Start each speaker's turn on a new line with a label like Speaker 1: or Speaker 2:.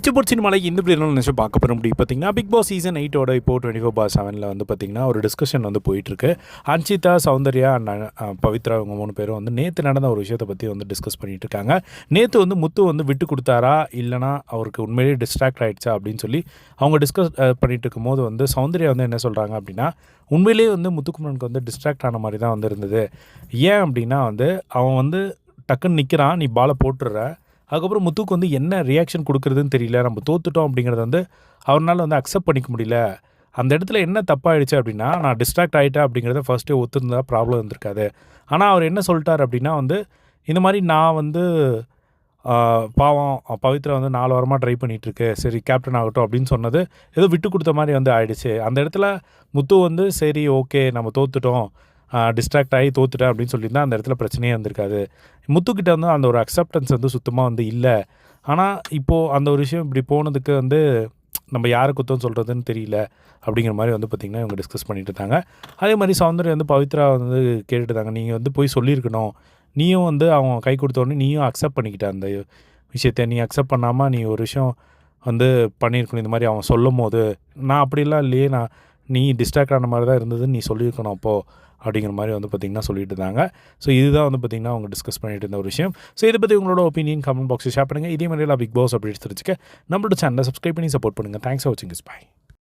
Speaker 1: இச்சப்போட் சினிமாவில் இந்த இப்படி நினச்சி பார்க்க போகிற முடியும் பார்த்தீங்கன்னா பிக் பாஸ் சீசன் 8 இப்போது 24/7 வந்து பார்த்திங்கன்னா ஒரு டிஸ்கஷன் வந்து போயிட்டுருக்கு. அன்ஷிதா, சௌந்தர்யா அண்ட் பவித்ரா இவங்க 3 பேரும் வந்து நேற்று நடந்த ஒரு விஷயத்தை பற்றி வந்து டிஸ்கஸ் பண்ணிகிட்டு இருக்காங்க. நேற்று வந்து முத்து வந்து விட்டு கொடுத்தாரா இல்லைனா அவருக்கு உண்மையிலேயே டிஸ்ட்ராக்ட் ஆகிடுச்சா அப்படின்னு சொல்லி அவங்க டிஸ்கஸ் பண்ணிகிட்டு இருக்கும்போது வந்து சௌந்தர்யா வந்து என்ன சொல்கிறாங்க அப்படின்னா, உண்மையிலேயே வந்து முத்துக்குமரனுக்கு வந்து டிஸ்ட்ராக்ட் ஆன மாதிரி தான் வந்து இருந்தது. ஏன் அப்படின்னா வந்து அவன் வந்து டக்குன்னு நிற்கிறான், நீ பாலை போட்டுடுற, அதுக்கப்புறம் முத்துக்கு வந்து என்ன ரியாக்ஷன் கொடுக்குறதுன்னு தெரியல, நம்ம தோத்துட்டோம் அப்படிங்கிறத வந்து அவரால் வந்து அக்செப்ட் பண்ணிக்க முடியல. அந்த இடத்துல என்ன தப்பாகிடுச்சு அப்படின்னா, நான் டிஸ்ட்ராக்ட் ஆகிட்டேன் அப்படிங்கிறத ஃபர்ஸ்ட்டே ஒத்துருந்தா ப்ராப்ளம் இருந்திருக்காது. ஆனால் அவர் என்ன சொல்லிட்டார் அப்படின்னா வந்து, இந்த மாதிரி நான் வந்து பாவம் பவித்ரா வந்து 4 வாரமாக ட்ரை பண்ணிகிட்ருக்கு, சரி கேப்டன் ஆகட்டும் அப்படின்னு சொன்னது ஏதோ விட்டு கொடுத்த மாதிரி வந்து ஆகிடுச்சு. அந்த இடத்துல முத்து வந்து சரி ஓகே நம்ம தோத்துட்டோம், டிஸ்ட்ராக்ட் ஆகி தோத்துட்டேன் அப்படின்னு சொல்லியிருந்தால் அந்த இடத்துல பிரச்சனையே இருந்திருக்காது. முத்துக்கிட்ட வந்து அந்த ஒரு அக்செப்டன்ஸ் வந்து சுத்தமாக வந்து இல்லை. ஆனால் இப்போது அந்த ஒரு விஷயம் இப்படி போனதுக்கு வந்து நம்ம யாரை குத்தம் சொல்கிறதுன்னு தெரியல அப்படிங்கிற மாதிரி வந்து பார்த்திங்கன்னா இவங்க டிஸ்கஸ் பண்ணிட்டு இருந்தாங்க. அதே மாதிரி சௌந்தர்யா வந்து பவித்ரா வந்து கேட்டுட்டாங்க, நீங்கள் வந்து போய் சொல்லியிருக்கணும், நீயும் வந்து அவங்க கை கொடுத்தோடனே நீயும் அக்செப்ட் பண்ணிக்கிட்ட அந்த விஷயத்தை, நீ அக்செப்ட் பண்ணாமல் நீ ஒரு விஷயம் வந்து பண்ணியிருக்கணும். இந்த மாதிரி அவன் சொல்லும் போது நான் அப்படிலாம் இல்லையே, நீ டிஸ்ட்ராக்ட் ஆன மாதிரி தான் இருந்ததுன்னு நீ சொல்லியிருக்கணும் அப்போது அப்படிங்கிற மாதிரி வந்து பார்த்திங்கன்னா சொல்லிட்டு இருந்தாங்க. ஸோ இதுதான் வந்து பார்த்திங்கன்னா அவங்க டிஸ்கஸ் பண்ணிட்டு இருந்த ஒரு விஷயம். ஸோ இதை பற்றி உங்களோட ஒப்பீனியன் கமெண்ட் பாக்ஸில் ஷேர் பண்ணுங்கள். இதே மாதிரிலாம் பிக் பாஸ் அப்டேட்ஸ் தெரிஞ்சுக்க நம்மளோட சேனலை சப்ஸ்கிரைப் பண்ணி சப்போர்ட் பண்ணுங்கள். தேங்க்ஸ் ஃபார் வாட்சிங் திஸ். பை.